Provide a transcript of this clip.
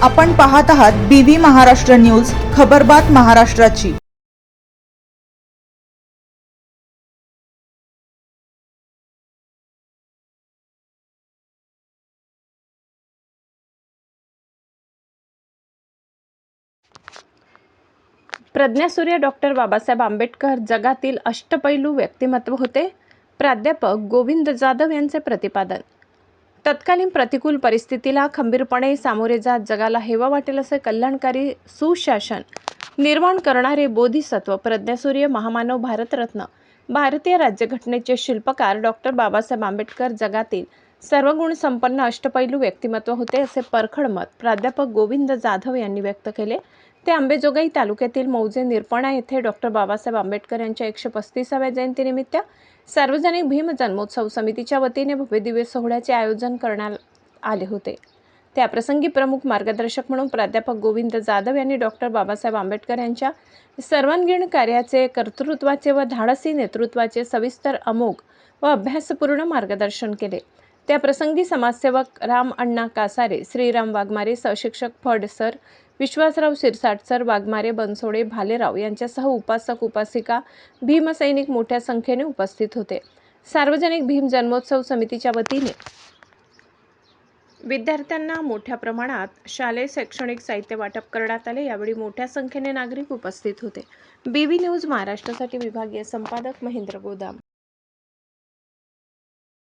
आपण पाहत आहात BV महाराष्ट्र न्यूज, खबरबात महाराष्ट्राची। प्रज्ञासूर्य डॉक्टर बाबासाहेब आंबेडकर जगातील अष्टपैलू व्यक्तिमत्व होते। प्राध्यापक गोविंद जाधव यांचे प्रतिपादन। तत्कालीन प्रतिकूल परिस्थितीला खंबीरपणे सामोरे जात जगाला हेवा वाटेल असे कल्याणकारी सुशासन निर्माण करणारे बोधिसत्व प्रज्ञासूर्य महामानव भारतरत्न भारतीय राज्यघटनेचे शिल्पकार डॉक्टर बाबासाहेब आंबेडकर जगातील सर्वगुण संपन्न अष्टपैलू व्यक्तिमत्व होते असे परखड मत प्राध्यापक गोविंद जाधव यांनी व्यक्त केले। ते आंबेजोगाई तालुक्यातील मौजे निरपणा येथे डॉक्टर बाबासाहेब आंबेडकर यांच्या 135व्या जयंतीनिमित्त सार्वजनिक भीम जन्मोत्सव समितीच्या वतीने भव्य दिव्य सोहळ्याचे आयोजन करण्यात आले होते। त्याप्रसंगी प्रमुख मार्गदर्शक म्हणून प्राध्यापक गोविंद जाधव यांनी डॉक्टर बाबासाहेब आंबेडकर यांच्या सर्वांगीण कार्याचे, कर्तृत्वाचे व धाडसी नेतृत्वाचे सविस्तर, अमोघ व अभ्यासपूर्ण मार्गदर्शन केले। त्याप्रसंगी समाजसेवक राम अण्णा कासारे, श्रीराम वाघमारे, सहशिक्षक फड सर, विश्वासराव शिरसाट सर, वाघमारे, बनसोडे, भालेराव यांच्यासह उपासक उपासिका, भीमसैनिक मोठ्या संख्येने उपस्थित होते। सार्वजनिक भीम जन्मोत्सव समितीच्या वतीने विद्यार्थ्यांना मोठ्या प्रमाणात शालेय शैक्षणिक साहित्य वाटप करण्यात आले। यावेळी मोठ्या संख्येने नागरिक उपस्थित होते। BV न्यूज महाराष्ट्रासाठी विभागीय संपादक महेंद्र गोदाम।